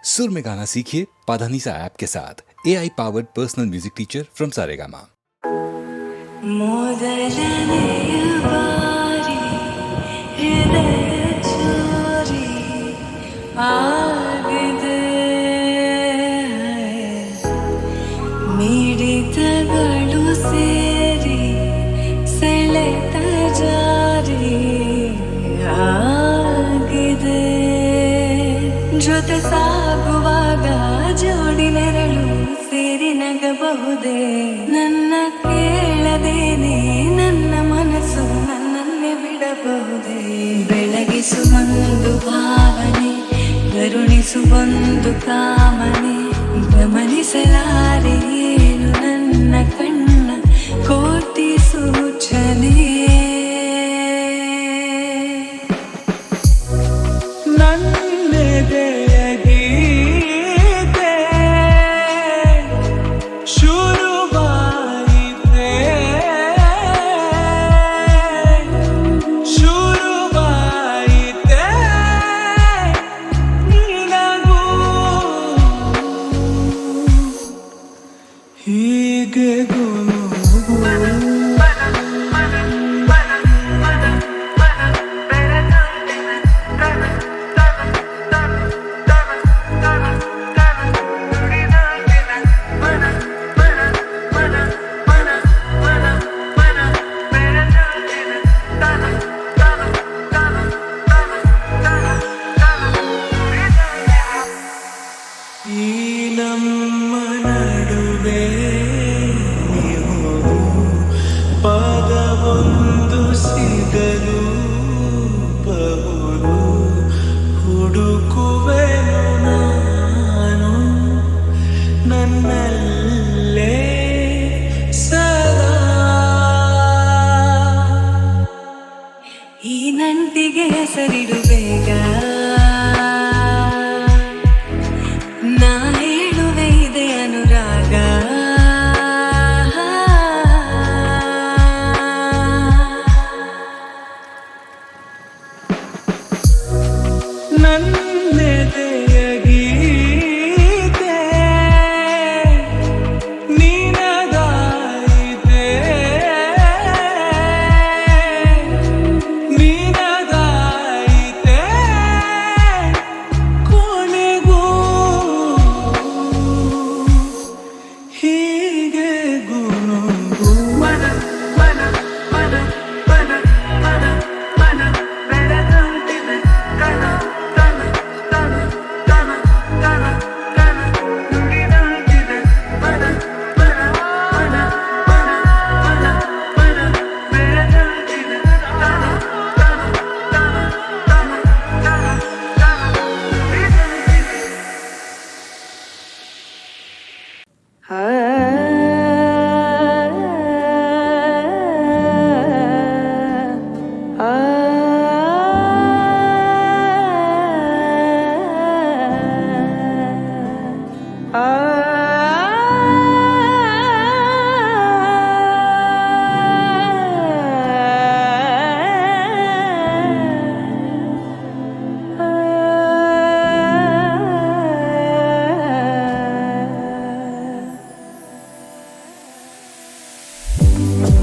सुर में गाना सीखिए पाधानीसा ऐप के साथ AI powered personal music teacher from Saregama. ಮಿಡಿತಗಳು ಸೇರಿ ಸೆಳೆತ ಜಾರಿ ಆಗಿದೆ ಜೊತೆ ಸಾಗುವಾಗ ಜೋಡಿ ನೆರಳು ಸೇರಿ ನಗಬಹುದೇ ನನ್ನ ಕೇಳದೇನೆ ನನ್ನ ಮನಸ್ಸು ನನ್ನನ್ನೇ ಬಿಡಬಹುದೇ ಬೆಳಗಿಸುವೊಂದು ಭಾವನೆ ಕರುಣಿಸುವೊಂದು ಕಾಮನೆ ಗಮನಿಸಲಾರೆ ಏನು ನನ್ನ ಕಣ್ಣ ಕೋಟಿ ಸೂಚನೆ ನನ್ನೆದೆಯ ಗೀತೆ ಶುರುವಾಯಿತೆ ಶುರುವಾಯಿತೆ ನಿನಗೂ ಹೀಗೆ ಗುನುಗು ಈ ನಮ್ಮ ನಡುವೆ ನೀವು ಪದವೊಂದು ಸಿಗಲು ಬಹುದು ಹುಡುಕುವೆನು ನಾನು ನನ್ನಲ್ಲೇ ಸದಾ ಈ ನಂಟಿಗೆ ಹೆಸರಿಡು ಬೇಗ ನಾ ಹೇಳುವೆ ಇದೆ ಅನುರಾಗ ನನ್ನೆದೆಯ ಗೀತೆ ನಿನಗಾಯಿತೆ ನಿನಗಾಯಿತೆ ಕೊನೆಗೂ ಹೀಗೆ ಗುನುಗು ಮನ ಮನ ಮನ ಮನ ಮನ ಮನ ಬೆಳೆದಂತಿದೆ ಕಣ ಕಣ ಕಣ ಕಣ ಕಣ ಕಣ ನುಡಿದಂತಿದೆ ಮನ ಮನ ಮನ ಮನ ಮನ ಮನ ಬೆಳೆದಂತಿದೆ ಕಣ ಕಣ ಕಣ ಕಣ ಕಣ ಕಣ ನುಡಿದಂತಿದೆ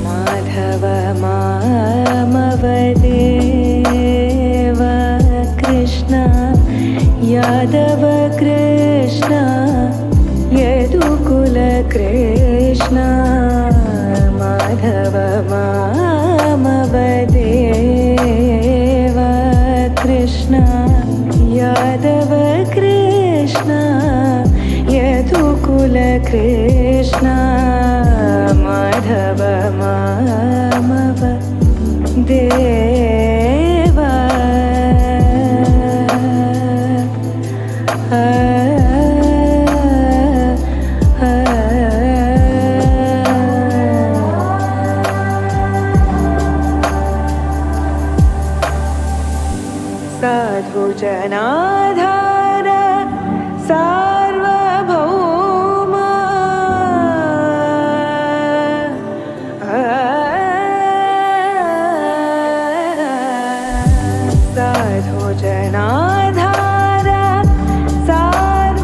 ಮಾಧವ ಮಾಮವ ದೇವ ಕೃಷ್ಣ ಯಾದವ ಕೃಷ್ಣ ಯದುಕುಲ ಕೃಷ್ಣ ಮಾಧವ ಮಾಮವ ದೇವ ಕೃಷ್ಣ ಯಾದವ ಕೃಷ್ಣ ಯದುಕುಲ ಕೃಷ್ಣ ಮಾಧವ ಮಾಮವ ದೇವ ಸಾಧು ಜನಾಧಾರ ಸಾರ್ವಭೌಮ ಸಾಧು ಜನಾಧಾರ ಸಾರ್ವ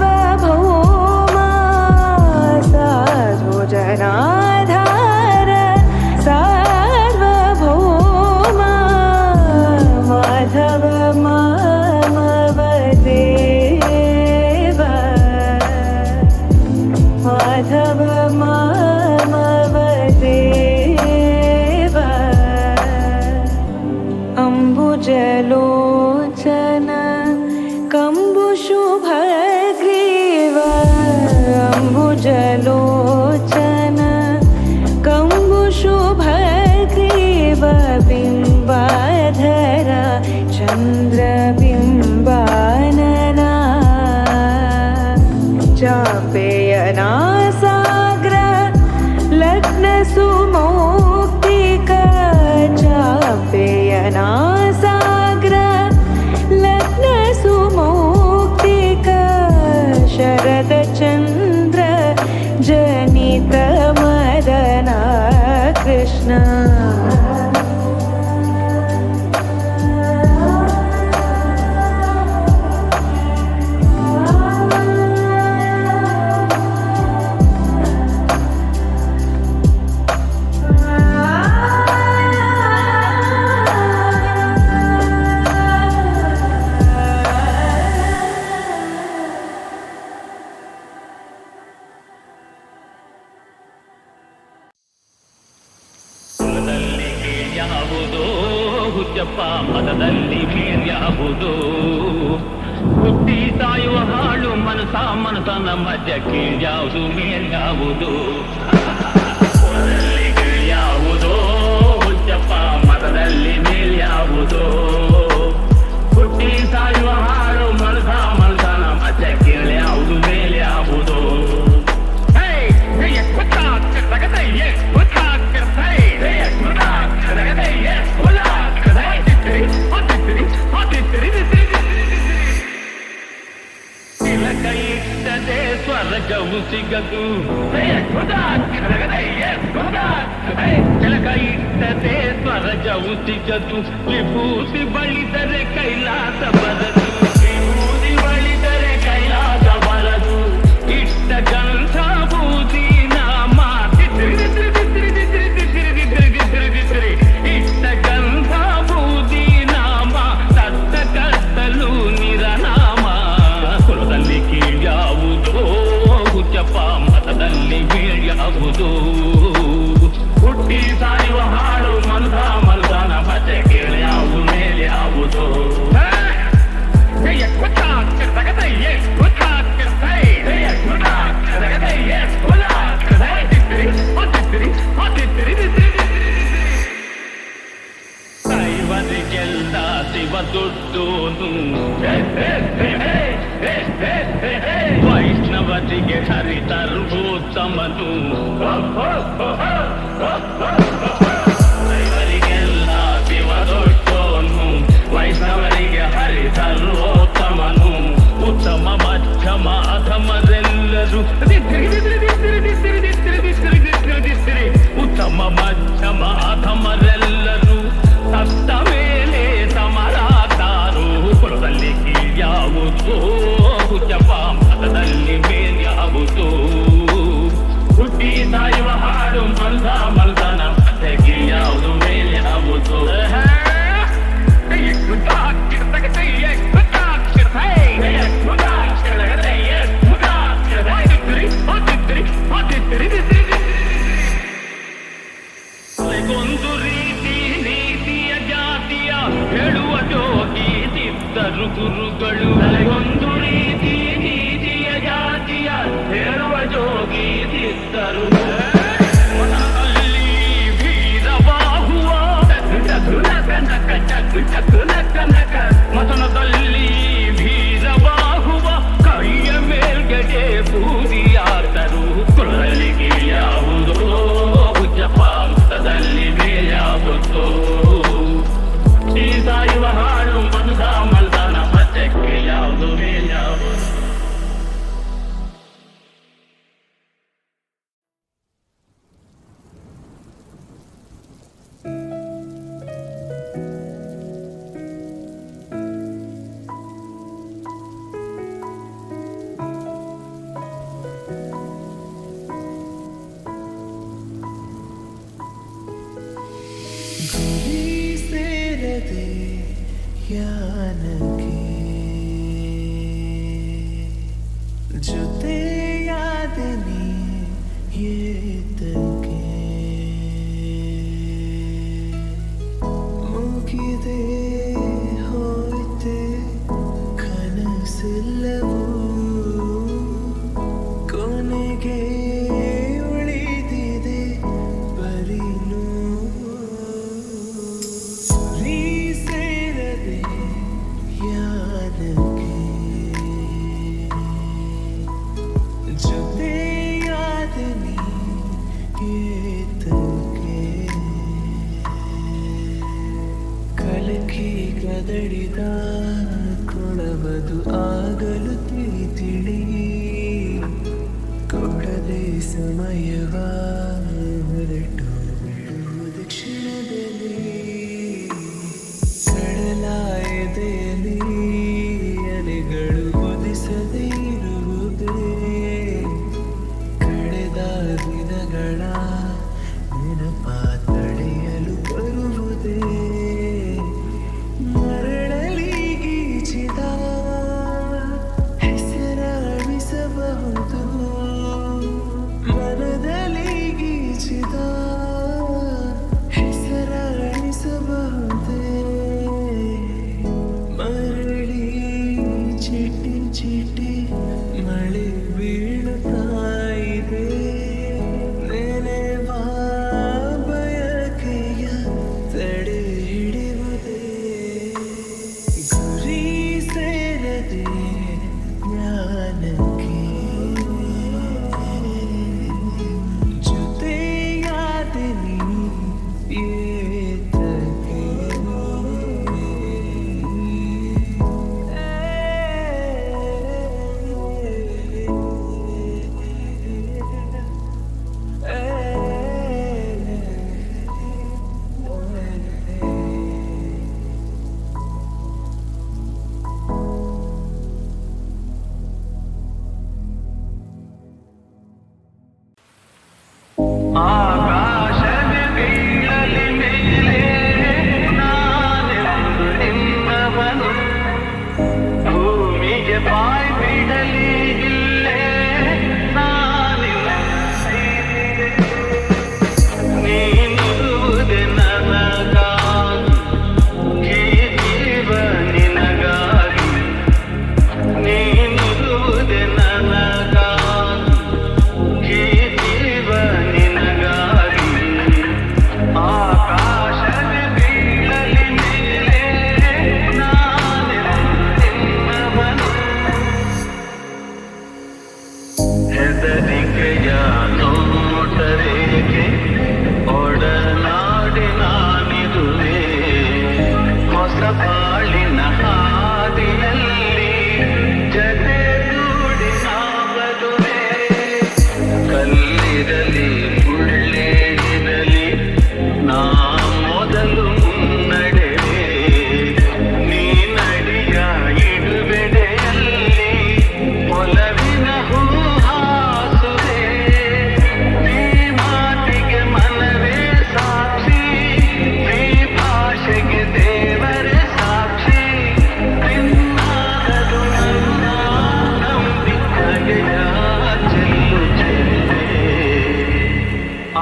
ಕೃಷ್ಣ ಯಾವುದೋ ಹುಚ್ಚಪ್ಪ ಮತದಲ್ಲಿ ಮೇರ್ಯಾವುದೋ ಹುಟ್ಟಿ ಸಾಯುವ ಹಾಳು ಮನಸನ ಮಧ್ಯ ಕೀಳ್ಯಾವುದು ಮೇಲ್ಯಾವುದು ಯಾವುದೋ ಹುಚ್ಚಪ್ಪ ಮತದಲ್ಲಿ ಮೇಲ್ಯಾವುದೋ ಹುಟ್ಟಿ ಸಾಯುವ ಹಾಳು ಮನಸನ ಮಧ್ಯ ಕೀಳ್ಯಾವುದು ಮೇಲ್ಯಾವುದೋ ಕೈಯಿಟ್ಟದೆ ಸ್ವರ್ಗವು ಸಿಗದು ಕೈಯಿಟ್ಟದೆ ಸ್ವರ್ಗವು ಸಿಗದು ವಿಭೂತಿ ಬಳಿದರೆ ಕೈಲಾಸ ಬರದು ವಿಭೂತಿ ಬಳಿದರೆ ಕೈಲಾಸ ಬರದು ಇಷ್ಟ ಗಂಧ ಬೂದಿ ನಾಮ ಇಷ್ಟ ಗಂಧ ಬೂದಿ ನಾಮ ಸತ್ತ ಕತ್ತಲು ನಿರನಾಮ ಕುಲದಲ್ಲಿ ಕೀಳ್ಯಾವುದೋ ಹುಚ್ಚಪ್ಪ ಮತದಲ್ಲಿ ಬೀಳ್ಯಾವುದೋ ಹುಟ್ಟಿ ಸಾಯುವ ಹಾಳು ಮನಸನ ಮತ್ತೆ ಕೀಳ್ಯಾವುದು ಮೇಲ್ಯಾವುದೋ ಕೈವರಿಗೆಲ್ಲ ಶಿವ ದುಡ್ಡೋನು ವೈಷ್ಣವರಿಗೆ ಹರಿತರ್ವೋತ್ತಮನು ಕೈವರಿಗೆಲ್ಲ ಶಿವ ದೊಡ್ಡೋನು ವೈಷ್ಣವರಿಗೆ ಹರಿತರ್ವೋತ್ತಮನು ಉತ್ತಮ ಮಧ್ಯಮ ಅಧಮರೆಲ್ಲರೂ ಉತ್ತಮ ಮಧ್ಯಮ ಅಧಮರೆಲ್ಲರೂ ಸತ್ತ ಮೇಲೆ ಸಮರಾದಾರು ಕುಲದಲ್ಲಿ ಕೀಳ್ಯಾವುದೋ ಹುಚ್ಚಪ್ಪ ಮತದಲ್ಲಿ ಮೇಲ್ಯಾವುದೋ ಹುಟ್ಟಿ ಸಾಯುವ ಹಾಡು ಮಲ್ದನ ಮತ್ತೆ ಕೀಳ್ಯಾವುದು ಮೇಲ್ಯಾವುದೋ ಒಂದು ರೀತಿ ನೀತಿಯ ಜಾತಿಯ ಹೇಳುವ ಜೋಗಿ ಸಿದ್ಧರು ಗುರುಗಳು ಒಂದು ರೀತಿ ನೀತಿಯ ಜಾತಿಯ ಹೇಳುವ ಜೋಗಿ ಸಿದ್ಧರು ಮತನದಲ್ಲಿ ಭೀರವಾಹುವ ಕೈಯ ಮೇಲ್ಗಡೆ ಬೂದಿಯಾದರು ಕುಲದಲ್ಲಿ ಕೀಳ್ಯಾವುದೋ ಹುಚ್ಚಪ್ಪ ಮತದಲ್ಲಿ ಮೇಲ್ಯಾವುದೋ ಈ ಸಾಯುವ ಹಾಳು ಮಲ್ದನ ಮತ್ತೆ ಕೀಳ್ಯಾವುದು ಮೇಲ್ಯಾವುದು ಗುರಿ ಸೇರದೆ ಯಾನಕ್ಕೆ ಜೊತೆಯಾದ ನೀ ಏತಕ್ಕೆ ಮುಗಿದೇ ಹೋಯ್ತೆ ಕನಸೆಲ್ಲವೂ ಕೊನೆಗೆ ಉಳಿದಿದೆ ಬರೀ ಗುರಿ ಸೇರದೆ ಯಾನಕ್ಕೆ ಜೊತೆಯಾದ ನೀ ಏತಕ್ಕೆ ಕಲಕಿ ಕದಡಿದ ಕೊಡಬದು ಆಗಲು ತಿಳಿ ಕೊಡದೆ ಸಮಯವ ಹೊರಟು ಬಿಡುವುದೇ ಹೆದರಿಕೆಯ ನೋಟರೇಕೆ ಒಡನಾಡಿನಾನಿರುವೆ ಹೊಸ ಬಾಳಿನ ಹಾದಿಯಲ್ಲಿ ಜತೆಗೂಡಿ ನಾವದುವೆ ಕಲ್ಲಿರಲಿ ಮುಳ್ಳೇ ಇರಲಿ ನಾ ಮೊದಲು ಮುನ್ನಡೆವೆ ನೀ ನಡಿಯ ಇಡುವೆಡೆಯಲ್ಲಿ ಒಲವಿನ ಹೂ ಹಾಸುವೆ ನೀ ಮಾತಿಗೆ ಮನವೇ ಸಾಕ್ಷಿ ನೀ ಭಾಷೆಗೆ ದೇವರೇ ಸಾಕ್ಷಿ ನಿನ್ನಾಗದು ನನ್ನ ನಂಬಿಕೆಯ ಚೆಲ್ಲು ಚೆಲ್ಲೆ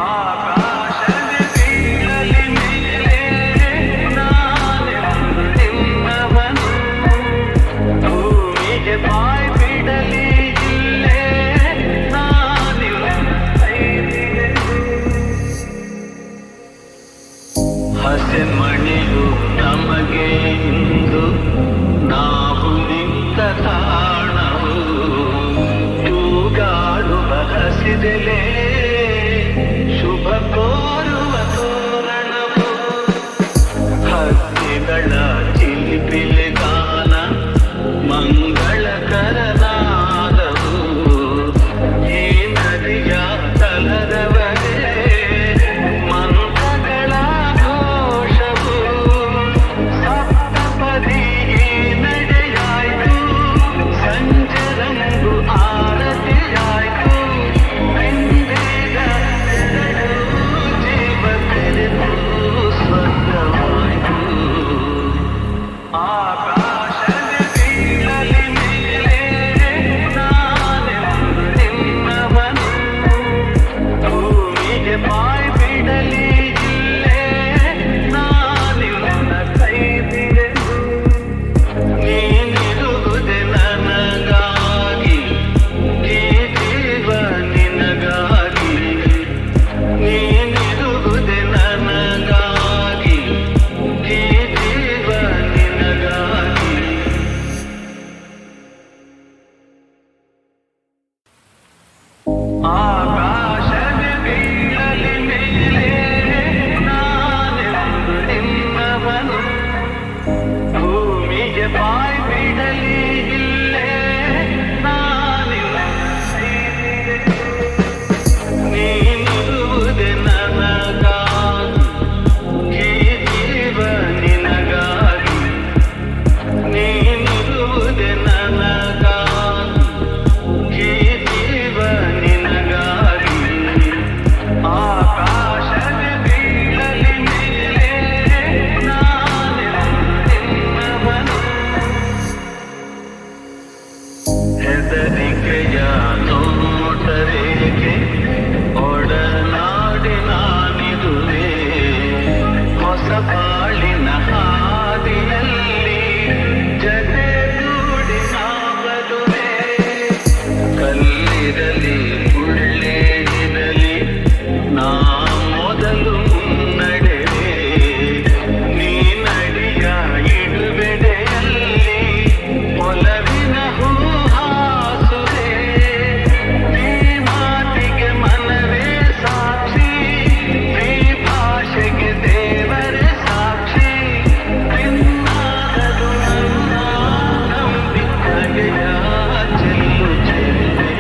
ಆಕಾಶದ ಬೀಳಲಿ ಮೇಲೆ ನಾನೆಂದು ನಿನ್ನವನು ಭೂಮಿಗೆ ಬಾಯಿ ಬಿಡಲಿ ಇಲ್ಲೇ ನಾನಿಲ್ಲ ಹಸೆಮಣಿಯು ನಮಗೆ ಇಂದು ನಾವು ನಿಂತ ತಾಣವು ತೂಗಾಡುವ ಹಸಿದೆಲೆ ಶುಭ ಕೋರುವ ತೋರಣವು ಹಕ್ಕಿಗಳ ಚಿಲಿಪಿಲಿ ಗಾನ ಮಂಗಳಕರನಾದವು ಈ ನದಿಯ ತಲದವರೆ ಮಂತ್ರಗಳ ಘೋಷವು ಸಪ್ತಪದಿ ನಡೆಯಾಯ್ತು ಸಂಜೆ ರಂಗು ಆರತಿಯಾಯ್ತು ಬೆಂದೇಗ ಜೀವ ತೆರೆದು ಸ್ವರ್ಗವಾಯ್ತು ಆಕಾಶದ ಬೀಳಲಿ ಮೇಲೆ ನಾನೆಂದು ನಿನ್ನವನು ಭೂಮಿಗೆ ಬಾಯಿ ಬಿಡಲಿ ಇಲ್ಲೇ ನಾನಿಲ್ಲ ಕೈ ಬಿಡೆದು ನೀನಿರುವುದೇ ನನಗಾಗಿ ಈ ಜೀವ ನಿನಗಾಗಿ ನೀನಿರುವುದೇ ನನಗಾಗಿ ಈ ಜೀವ ನಿನಗಾಗಿ ಆಕಾಶದ ಬೀಳಲಿ ಮೇಲೆ ನಾನೆಂದು ನಿನ್ನವನು ಭೂಮಿಗೆ ಬಾಯಿ ಬಿಡಲಿ ಇಲ್ಲೇ ನಾನಿಲ್ಲ ನೀನಿರುವುದೇ ನನಗಾಗಿ ಈ ಜೀವ ನಿನಗಾಗಿ ನೀನಿರುವುದೇ ನನಗಾಗಿ ಈ ಜೀವ ನಿನಗಾಗಿ ಆಕಾಶದ ಬೀಳಲಿ ಮೇಲೆ ನಾನೆಂದು ನಿನ್ನವನು ಹೆದರಿಕೆಯ ನೋಟರೇಕೆ ಒಡನಾಡಿನಾನಿರುವೆ ಹೊಸ ಬಾಳಿನ ಹಾದಿಯಲ್ಲಿ ಜತೆಗೂಡಿ ನಾವದುವೆ ಕಲ್ಲಿರಲಿ ಮುಳ್ಳೇ ಇರಲಿ ನಾ ಮೊದಲು ಮುನ್ನಡೆವೆ ನೀ ನಡಿಯ ಇಡುವೆಡೆಯಲ್ಲಿ ಒಲವಿನ ಹೂ ಹಾಸುವೆ ನೀ ಮಾತಿಗೆ ಮನವೇ ಸಾಕ್ಷಿ ನೀ ಭಾಷೆಗೆ ದೇವರೇ ಸಾಕ್ಷಿ ನಿನ್ನಾಗದು ನನ್ನ ನಂಬಿಕೆಯ ಚೆಲ್ಲು ಚೆಲ್ಲೆ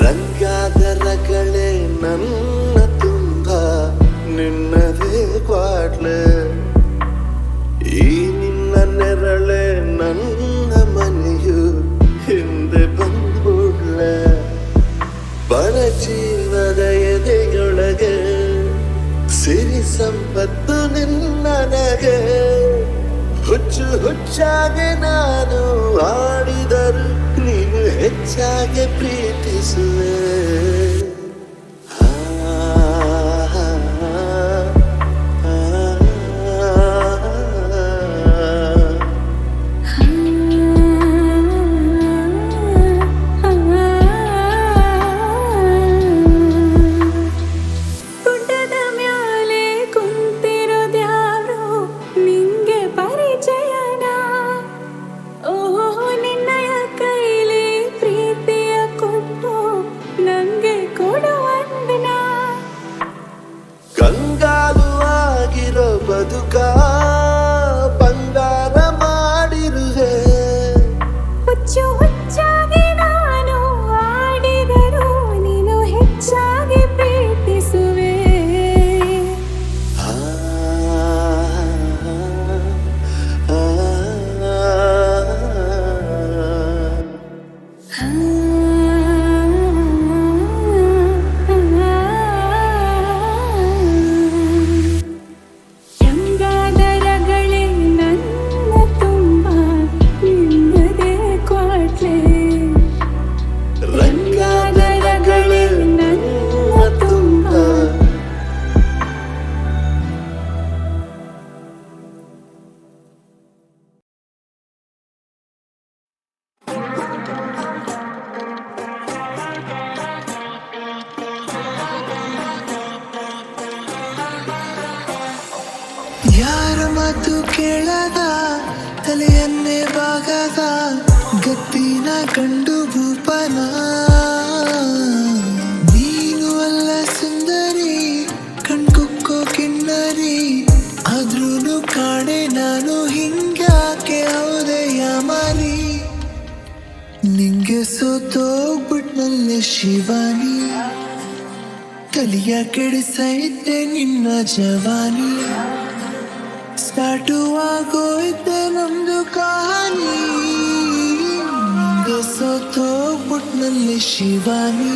ರಂಗಾದರಗಳೇ ನನ್ನ ತುಂಬ ನಿನ್ನದೇ ಕ್ವಾಟ್ಲೆ ಈ ನಿನ್ನ ನೆರಳೆ ನನ್ನ ಮನೆಯು ಹಿಂದೆ ಬಂದ್ಬಿಡ್ಲೆ ಬಡ ಜೀವದ ಎದೆಯೊಳಗೆ ಸಿರಿ ಸಂಪತ್ತು ನಿನ್ನನಗೆ ಹುಚ್ಚು ಹುಚ್ಚಾಗೆ ನಾನು ಆಡಿದರು ನೀನು ಹೆಚ್ಚಾಗಿ ಪ್ರೀತಿಸುವೆ ಕಂಗಾಲು ಆಗಿರೋ ಬದುಕ ಬಂಗಾರ ಮಾಡಿರುವೆ ಹುಚ್ಚು ಹುಚ್ಚಾಗಿ ನಾನು ಆಡಿದರು ನೀನು ಹೆಚ್ಚಾಗಿ ಪ್ರೀತಿಸುವೆ ಯಾರ ಮಾತು ಕೇಳದ ತಲೆಯನ್ನೇ ಬಾಗದ ಗತ್ತಿನ ಕಂಡು ಭೂಪನ ನೀನು ಅಲ್ಲ ಸುಂದರಿ ಕಣ್ಕುಕ್ಕೋ ಕಿನ್ನರಿ ಆದ್ರೂನು ಕಾಣೆ ನಾನು ಹಿಂಗ್ಯಾಕೆ ಹೌದೆಯ ಮಾರಿ ನಿಂಗೆ ಸೋತೋಗ್ಬಿಟ್ನಲ್ಲೆ ಶಿವಾನಿ ತಲಿಯ ಕೆಡಿಸೈತೆ ನಿನ್ನ ಜವಾನಿ ಸ್ಟಾರ್ಟು ಆಗೋಯ್ತೆ ನಮ್ದು ಕಹಾನಿ ನಿಂಗೆ ಸೋತೋಗ್ಬಿಟ್ನಲ್ಲಿ ಶಿವಾನಿ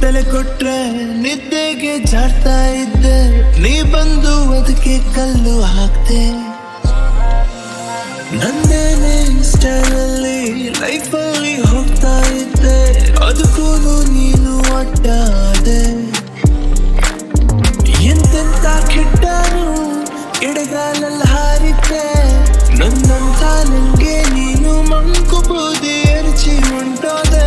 ತಲೆ ಕೊಟ್ರೆ ನಿದ್ದೆಗೆ ಜಾಡ್ತಾ ಇದ್ದೆ ನೀ ಬಂದು ಅದಕ್ಕೆ ಕಲ್ಲು ಹಾಕ್ತೆ ನಂದೇನೆ ಸ್ಟೈಲಲ್ಲಿ ಲೈಫಲ್ಲಿ ಹೋಗ್ತಾ ಇದ್ದೆ ಅದಕ್ಕೂ ನೀನು ಅಡ್ಡಾದೆ ಎಂತೆಂತ ಕೆಟ್ಟನು ಎಡಗಾಲಲ್ಲಿ ಹಾರಿದ್ದೆ ನನ್ನಂತ ನಂಗೆ ನೀನು ಮಂಕು ಬೂದಿ ಎರಚಿ ಹೊಂಟೋದೆ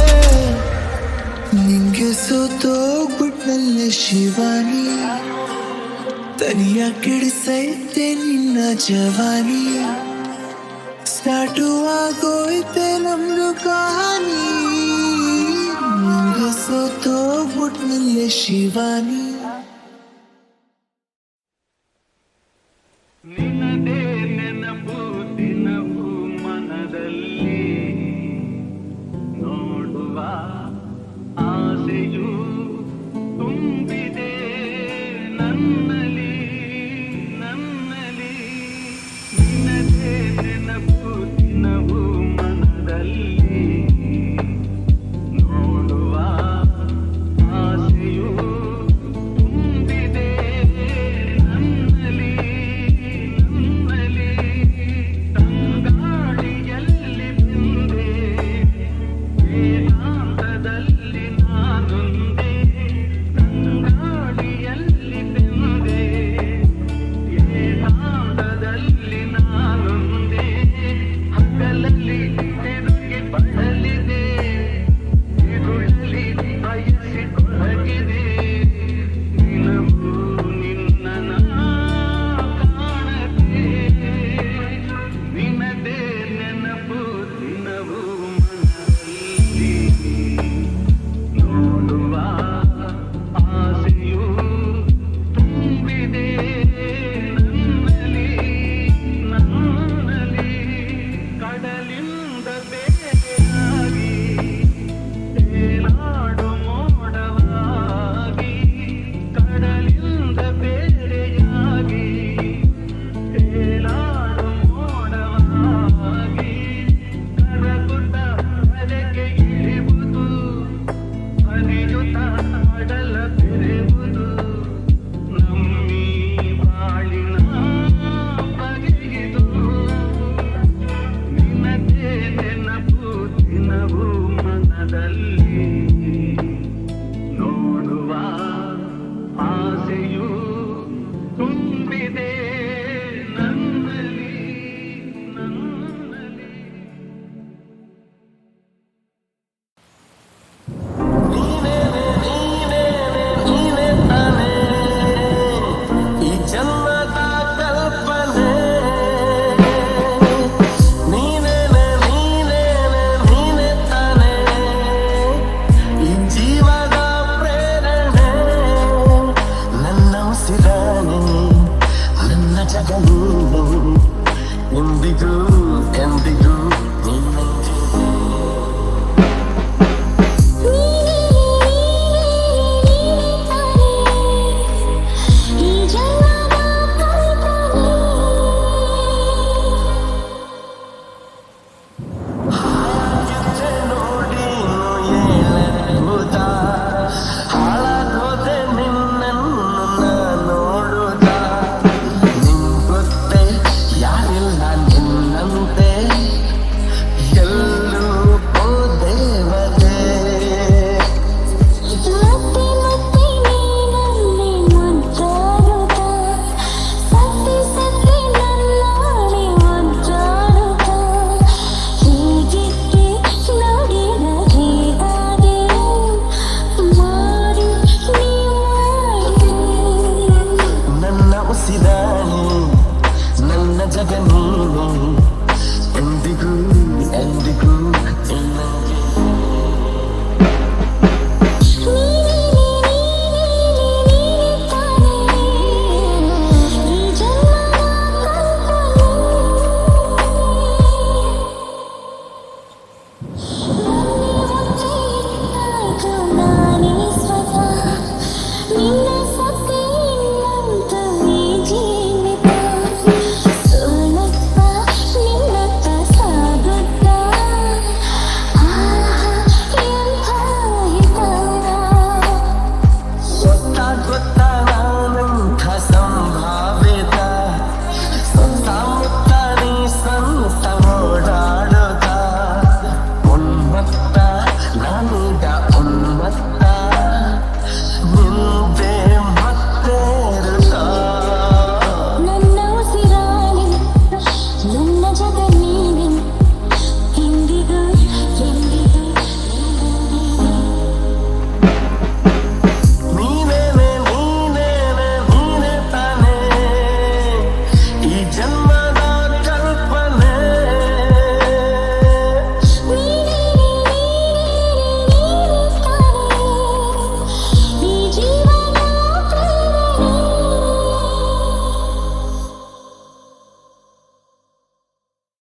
ನಿಂಗೆ ಸೋತೋಗ್ಬಿಟ್ನಲ್ಲೆ ಶಿವಾನಿ ತನಿಯ ಕೆಡಿಸೈತೆ ನಿನ್ನ ಜವಾನಿ ಸ್ಟಾರ್ಟು ಆಗೋಯ್ತೆ ನಮ್ದು ಕಹಾನಿ ನಿಂಗೆ ಸೋತೋಗ್ಬಿಟ್ನಲ್ಲೆ ಶಿವಾನಿ